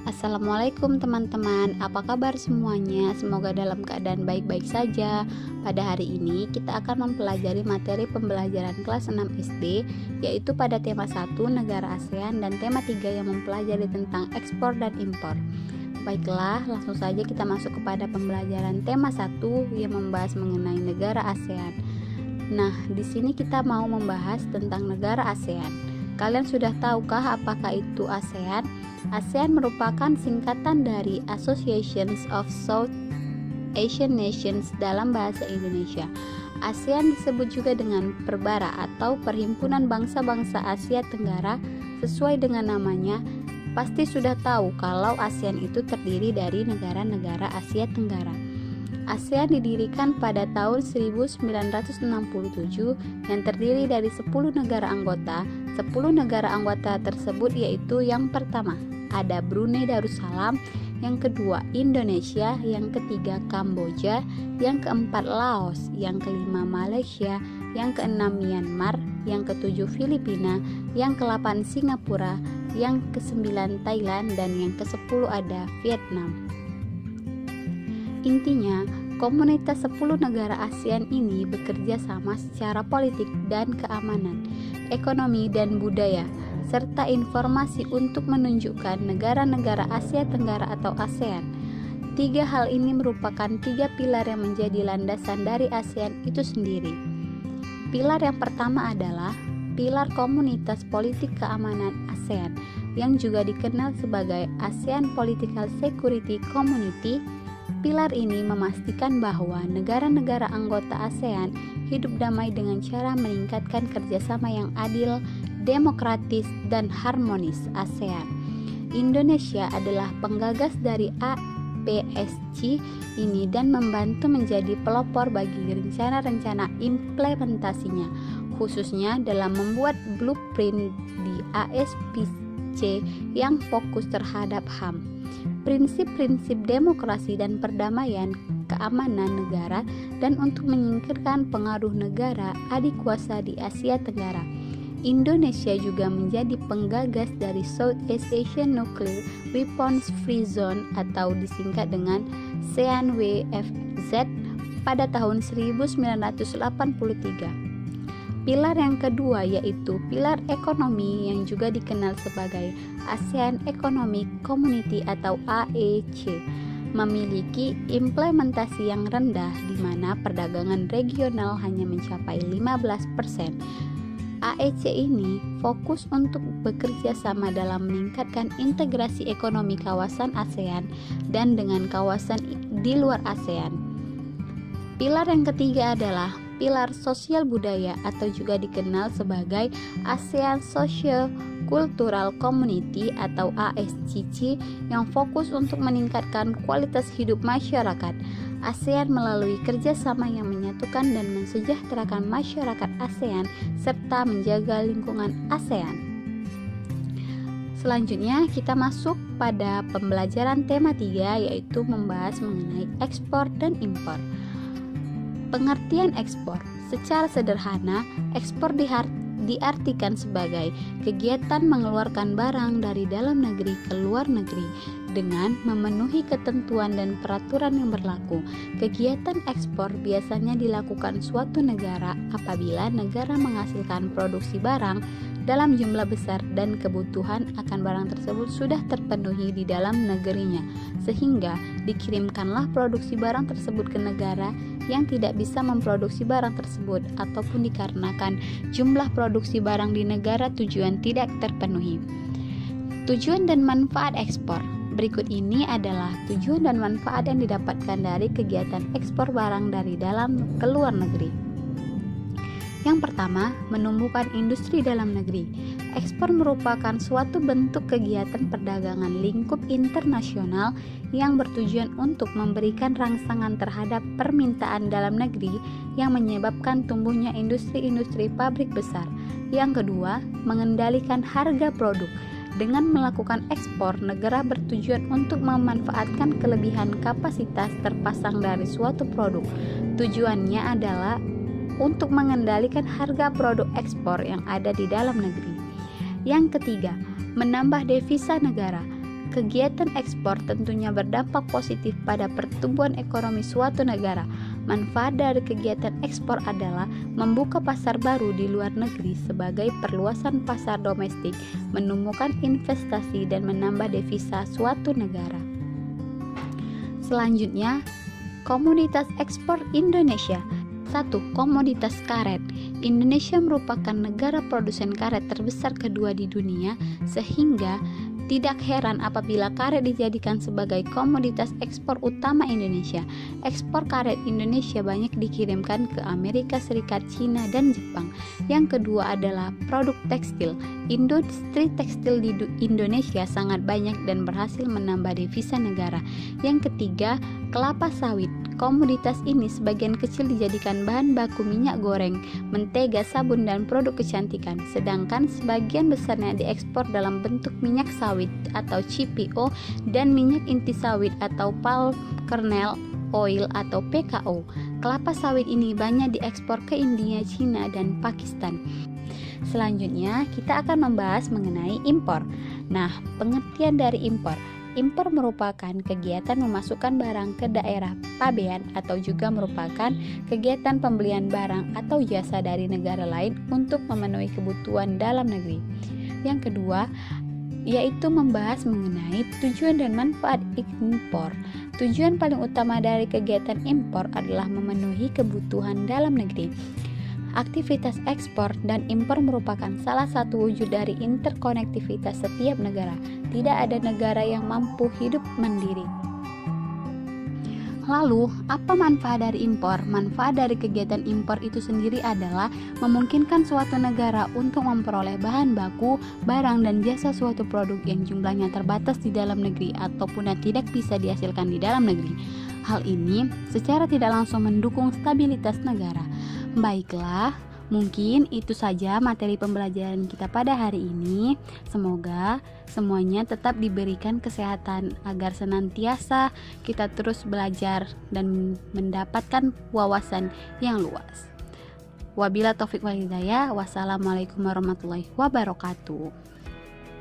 Assalamualaikum teman-teman, apa kabar semuanya? Semoga dalam keadaan baik-baik saja. Pada hari ini kita akan mempelajari materi pembelajaran kelas 6 SD, yaitu pada tema 1 negara ASEAN dan tema 3 yang mempelajari tentang ekspor dan impor. Baiklah, langsung saja kita masuk kepada pembelajaran tema 1 yang membahas mengenai negara ASEAN. Nah, di sini kita mau membahas tentang negara ASEAN. Kalian sudah tahukah apakah itu ASEAN? ASEAN merupakan singkatan dari Associations of South Asian Nations dalam bahasa Indonesia. ASEAN disebut juga dengan Perbara atau Perhimpunan Bangsa-Bangsa Asia Tenggara. Sesuai dengan namanya, pasti sudah tahu kalau ASEAN itu terdiri dari negara-negara Asia Tenggara. ASEAN didirikan pada tahun 1967 yang terdiri dari 10 negara anggota. 10 negara anggota tersebut yaitu yang pertama ada Brunei Darussalam, yang kedua Indonesia, yang ketiga Kamboja, yang keempat Laos, yang kelima Malaysia, yang keenam Myanmar, yang ketujuh Filipina, yang ke-8 Singapura, yang ke-9 Thailand, dan yang ke-10 ada Vietnam. Intinya, komunitas 10 negara ASEAN ini bekerja sama secara politik dan keamanan, ekonomi dan budaya, serta informasi untuk menunjukkan negara-negara Asia Tenggara atau ASEAN. 3 hal ini merupakan 3 pilar yang menjadi landasan dari ASEAN itu sendiri. Pilar yang pertama adalah pilar komunitas politik keamanan ASEAN, yang juga dikenal sebagai ASEAN Political Security Community. Pilar ini memastikan bahwa negara-negara anggota ASEAN hidup damai dengan cara meningkatkan kerjasama yang adil, demokratis, dan harmonis ASEAN. Indonesia adalah penggagas dari APSC ini dan membantu menjadi pelopor bagi rencana-rencana implementasinya, khususnya dalam membuat blueprint di ASPC yang fokus terhadap HAM, prinsip-prinsip demokrasi dan perdamaian, keamanan negara, dan untuk menyingkirkan pengaruh negara adik kuasa di Asia Tenggara. Indonesia juga menjadi penggagas dari Southeast Asian Nuclear Weapons Free Zone atau disingkat dengan CNWFZ pada tahun 1983. Pilar yang kedua yaitu pilar ekonomi yang juga dikenal sebagai ASEAN Economic Community atau AEC, memiliki implementasi yang rendah di mana perdagangan regional hanya mencapai 15%. AEC ini fokus untuk bekerja sama dalam meningkatkan integrasi ekonomi kawasan ASEAN dan dengan kawasan di luar ASEAN. Pilar yang ketiga adalah pilar sosial budaya atau juga dikenal sebagai ASEAN Social Cultural Community atau ASCC yang fokus untuk meningkatkan kualitas hidup masyarakat. ASEAN melalui kerjasama yang menyatukan dan mensejahterakan masyarakat ASEAN serta menjaga lingkungan ASEAN. Selanjutnya kita masuk pada pembelajaran tema 3 yaitu membahas mengenai ekspor dan impor. Pengertian ekspor. Secara sederhana, ekspor diartikan sebagai kegiatan mengeluarkan barang dari dalam negeri ke luar negeri dengan memenuhi ketentuan dan peraturan yang berlaku. Kegiatan ekspor biasanya dilakukan suatu negara apabila negara menghasilkan produksi barang dalam jumlah besar dan kebutuhan akan barang tersebut sudah terpenuhi di dalam negerinya, sehingga dikirimkanlah produksi barang tersebut ke negara yang tidak bisa memproduksi barang tersebut ataupun dikarenakan jumlah produksi barang di negara tujuan tidak terpenuhi. Tujuan dan manfaat ekspor. Berikut ini adalah tujuan dan manfaat yang didapatkan dari kegiatan ekspor barang dari dalam ke luar negeri. Yang pertama, menumbuhkan industri dalam negeri. Ekspor merupakan suatu bentuk kegiatan perdagangan lingkup internasional yang bertujuan untuk memberikan rangsangan terhadap permintaan dalam negeri yang menyebabkan tumbuhnya industri-industri pabrik besar. Yang kedua, mengendalikan harga produk. Dengan melakukan ekspor, negara bertujuan untuk memanfaatkan kelebihan kapasitas terpasang dari suatu produk. Tujuannya adalah untuk mengendalikan harga produk ekspor yang ada di dalam negeri. Yang ketiga, menambah devisa negara. Kegiatan ekspor tentunya berdampak positif pada pertumbuhan ekonomi suatu negara. Manfaat dari kegiatan ekspor adalah membuka pasar baru di luar negeri sebagai perluasan pasar domestik, menemukan investasi dan menambah devisa suatu negara. Selanjutnya, komoditas ekspor Indonesia. 1. Komoditas karet. Indonesia merupakan negara produsen karet terbesar kedua di dunia, sehingga tidak heran apabila karet dijadikan sebagai komoditas ekspor utama Indonesia. Ekspor karet Indonesia banyak dikirimkan ke Amerika Serikat, Cina, dan Jepang. Yang kedua adalah produk tekstil. Industri tekstil di Indonesia sangat banyak dan berhasil menambah devisa negara. Yang ketiga, kelapa sawit. Komoditas ini sebagian kecil dijadikan bahan baku minyak goreng, mentega, sabun, dan produk kecantikan, sedangkan sebagian besarnya diekspor dalam bentuk minyak sawit atau CPO dan minyak inti sawit atau palm kernel oil atau PKO. Kelapa sawit ini banyak diekspor ke India, Cina, dan Pakistan. Selanjutnya, kita akan membahas mengenai impor. Nah, pengertian dari impor. Impor merupakan kegiatan memasukkan barang ke daerah pabean atau juga merupakan kegiatan pembelian barang atau jasa dari negara lain untuk memenuhi kebutuhan dalam negeri. Yang kedua, yaitu membahas mengenai tujuan dan manfaat impor. Tujuan paling utama dari kegiatan impor adalah memenuhi kebutuhan dalam negeri. Aktivitas ekspor dan impor merupakan salah satu wujud dari interkonektivitas setiap negara. Tidak ada negara yang mampu hidup mandiri. Lalu, apa manfaat dari impor? Manfaat dari kegiatan impor itu sendiri adalah memungkinkan suatu negara untuk memperoleh bahan baku, barang, dan jasa suatu produk yang jumlahnya terbatas di dalam negeri ataupun yang tidak bisa dihasilkan di dalam negeri. Hal ini secara tidak langsung mendukung stabilitas negara. Baiklah, mungkin itu saja materi pembelajaran kita pada hari ini. Semoga semuanya tetap diberikan kesehatan agar senantiasa kita terus belajar dan mendapatkan wawasan yang luas. Wabillahi taufik wal hidayah. Wassalamualaikum warahmatullahi wabarakatuh.